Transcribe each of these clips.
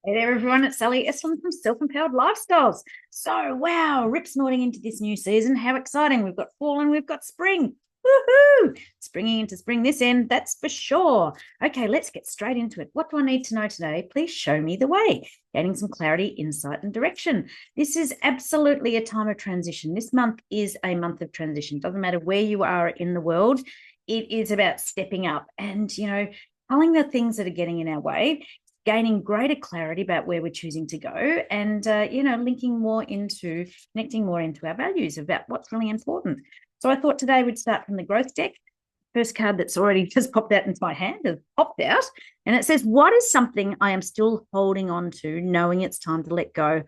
Hey there, everyone. It's Sally Estlin from Self-Empowered Lifestyles. So, wow, rip snorting into this new season. How exciting. We've got fall and we've got spring. Woohoo! Springing into spring this end, that's for sure. Okay, let's get straight into it. What do I need to know today? Please show me the way. Gaining some clarity, insight, and direction. This is absolutely a time of transition. This month is a month of transition. Doesn't matter where you are in the world, it is about stepping up and, telling the things that are getting in our way, gaining greater clarity about where we're choosing to go, and linking more into connecting more into our values about what's really important. So I thought today we'd start from the growth deck. First card that's already just popped out into my hand has popped out, and it says, what is something I am still holding on to, knowing it's time to let go?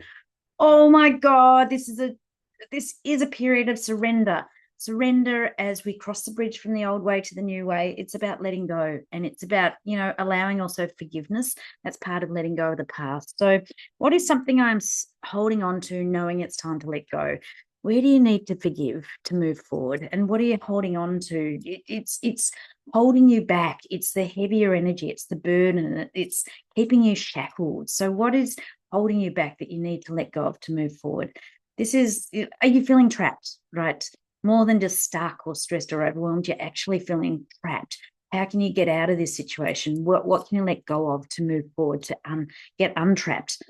Oh my God, this is a period of surrender. Surrender as we cross the bridge from the old way to the new way. It's about letting go, and it's about, allowing also forgiveness. That's part of letting go of the past. So what is something I'm holding on to, knowing it's time to let go? Where do you need to forgive to move forward? And what are you holding on to? It's holding you back. It's the heavier energy. It's the burden. It's keeping you shackled. So what is holding you back that you need to let go of to move forward? Are you feeling trapped, right? More than just stuck or stressed or overwhelmed, you're actually feeling trapped. How can you get out of this situation? What can you let go of to move forward, to get untrapped?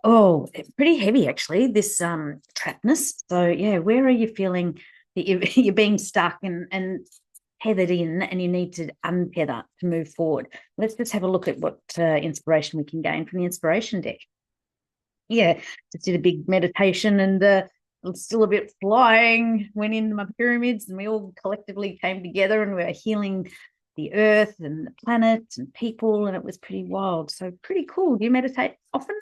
Oh, pretty heavy actually, this trappedness. So yeah, where are you feeling that you're being stuck and tethered in, and you need to untether to move forward? Let's just have a look at what inspiration we can gain from the inspiration deck. Yeah, just did a big meditation, and still a bit flying, went into my pyramids, and we all collectively came together and we were healing the earth and the planet and people, and it was pretty wild. So pretty cool. Do you meditate often?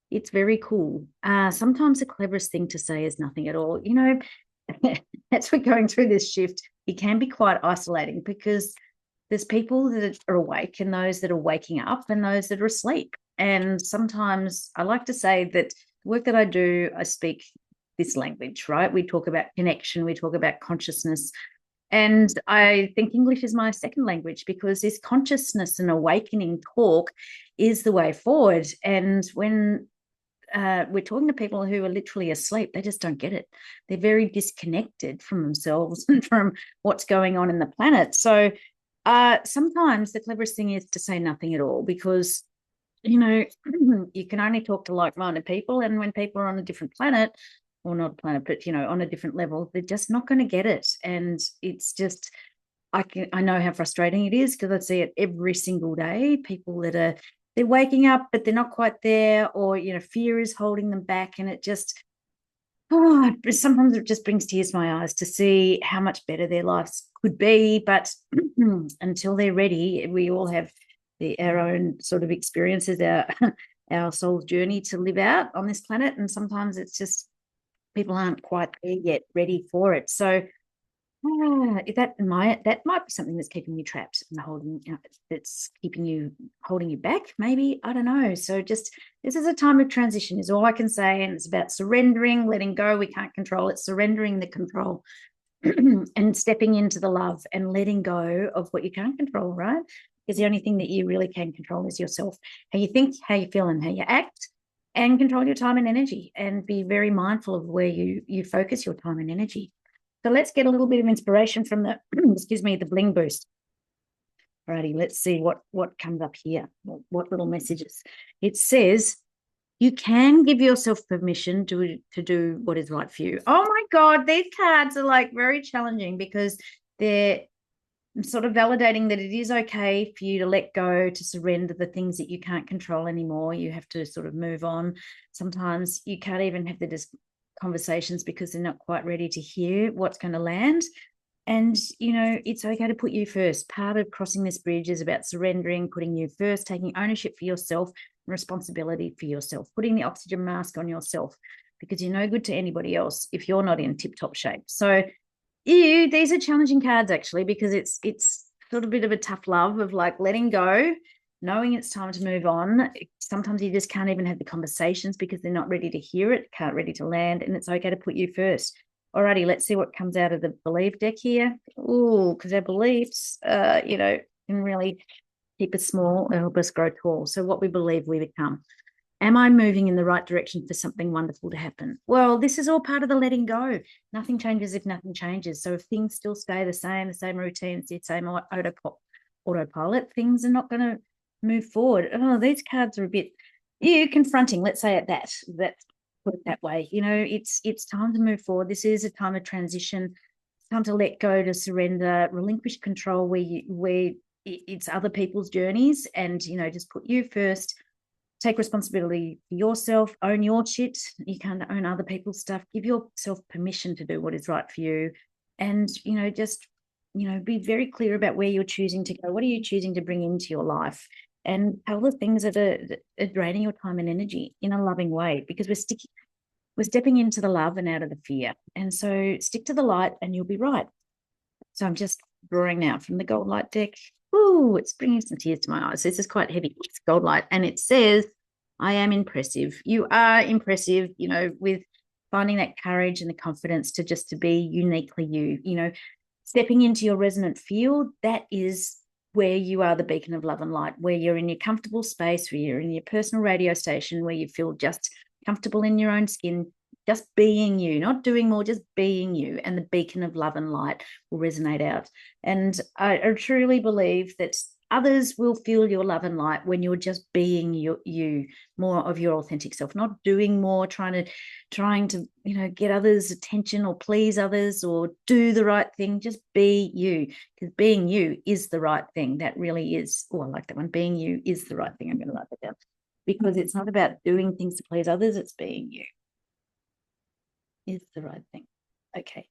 It's very cool. Sometimes the cleverest thing to say is nothing at all. As we're going through this shift, it can be quite isolating because there's people that are awake and those that are waking up and those that are asleep. And sometimes I like to say that the work that I do, I speak this language, right? We talk about connection, we talk about consciousness. And I think English is my second language because this consciousness and awakening talk is the way forward. And when we're talking to people who are literally asleep, they just don't get it. They're very disconnected from themselves and from what's going on in the planet. So sometimes the cleverest thing is to say nothing at all, because you can only talk to like-minded people, and when people are on a different planet, or not planet, but on a different level, they're just not going to get it. And it's just, I know how frustrating it is because I see it every single day. People that they're waking up, but they're not quite there, or fear is holding them back, and it just, sometimes it just brings tears to my eyes to see how much better their lives could be. But until they're ready, we all have our own sort of experiences, our soul's journey to live out on this planet, and sometimes it's just people aren't quite there yet, ready for it. So that might be something that's keeping you trapped and that's keeping you, holding you back, maybe. I don't know. So just, this is a time of transition is all I can say, and it's about surrendering, letting go. We can't control it, surrendering the control and stepping into the love and letting go of what you can't control, right? Because the only thing that you really can control is yourself. How you think, how you feel, and how you act, and control your time and energy, and be very mindful of where you focus your time and energy. So let's get a little bit of inspiration from the excuse me, the bling boost. Alrighty, let's see what comes up here. What little messages. It says, you can give yourself permission to do what is right for you. Oh my God, these cards are like very challenging because they're sort of validating that it is okay for you to let go, to surrender the things that you can't control anymore. You have to sort of move on. Sometimes you can't even have the conversations because they're not quite ready to hear what's going to land. And, it's okay to put you first. Part of crossing this bridge is about surrendering, putting you first, taking ownership for yourself and responsibility for yourself, putting the oxygen mask on yourself, because you're no good to anybody else if you're not in tip-top shape. So these are challenging cards actually, because it's sort of a bit of a tough love of like letting go, knowing it's time to move on. Sometimes you just can't even have the conversations because they're not ready to hear it, can't ready to land, and it's okay to put you first. Alrighty, let's see what comes out of the belief deck here. Oh, because our beliefs, can really keep us small and help us grow tall. So what we believe, we become. Am I moving in the right direction for something wonderful to happen? Well, this is all part of the letting go. Nothing changes if nothing changes. So if things still stay the same routines, the same autopilot, things are not going to move forward. Oh, these cards are a bit confronting. Let's say it that put it that way. It's time to move forward. This is a time of transition. It's time to let go, to surrender, relinquish control where it's other people's journeys, and just put you first. Take responsibility for yourself, own your shit. You can't own other people's stuff. Give yourself permission to do what is right for you. And, just, be very clear about where you're choosing to go. What are you choosing to bring into your life? And tell the things that are draining your time and energy in a loving way, because we're stepping into the love and out of the fear. And so stick to the light and you'll be right. So I'm just drawing now from the gold light deck. Ooh, it's bringing some tears to my eyes. This is quite heavy. It's gold light. And it says, I am impressive. You are impressive, with finding that courage and the confidence to be uniquely you, stepping into your resonant field. That is where you are the beacon of love and light, where you're in your comfortable space, where you're in your personal radio station, where you feel just comfortable in your own skin, just being you, not doing more, just being you. And the beacon of love and light will resonate out. And I truly believe that others will feel your love and light when you're just being you, more of your authentic self, not doing more, trying to get others' attention or please others or do the right thing. Just be you, because being you is the right thing. That really is. Oh, I like that one. Being you is the right thing. I'm going to write that down, because it's not about doing things to please others. It's being you is the right thing. Okay.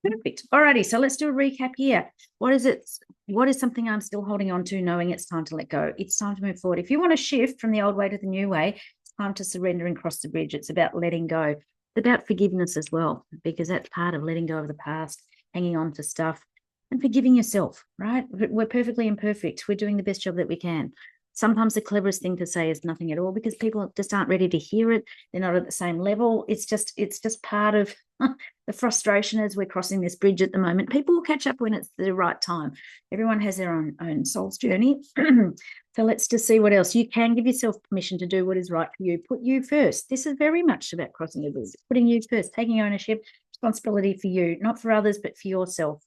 Perfect. Alrighty, so let's do a recap here. What is it? What is something I'm still holding on to, knowing it's time to let go? It's time to move forward. If you want to shift from the old way to the new way, it's time to surrender and cross the bridge. It's about letting go. It's about forgiveness as well, because that's part of letting go of the past, hanging on to stuff, and forgiving yourself, right? We're perfectly imperfect. We're doing the best job that we can. Sometimes the cleverest thing to say is nothing at all, because people just aren't ready to hear it. They're not at the same level. It's just part of the frustration as we're crossing this bridge at the moment. People will catch up when it's the right time. Everyone has their own soul's journey. So let's just see what else. You can give yourself permission to do what is right for you. Put you first. This is very much about crossing the bridge, putting you first, taking ownership, responsibility for you, not for others, but for yourself.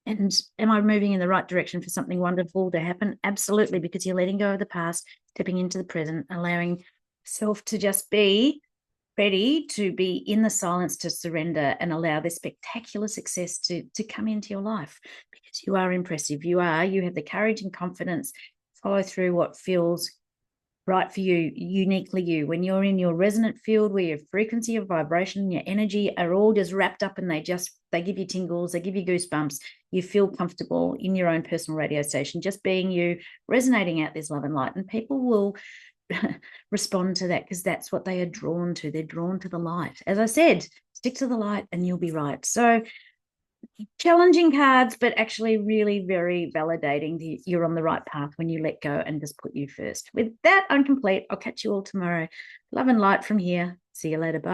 And am I moving in the right direction for something wonderful to happen? Absolutely, because you're letting go of the past, stepping into the present, allowing yourself to just be ready to be in the silence, to surrender and allow this spectacular success to come into your life, because you are impressive. You have the courage and confidence to follow through what feels right for you, uniquely you. When you're in your resonant field, where your frequency, your vibration, your energy are all just wrapped up, and they give you tingles, they give you goosebumps. You feel comfortable in your own personal radio station, just being you, resonating out this love and light, and people will respond to that, because that's what they are drawn to. They're drawn to the light. As I said, stick to the light and you'll be right. So challenging cards, but actually really very validating. You're on the right path when you let go and just put you first. With that, I'm complete. I'll catch you all tomorrow. Love and light from here. See you later. Bye.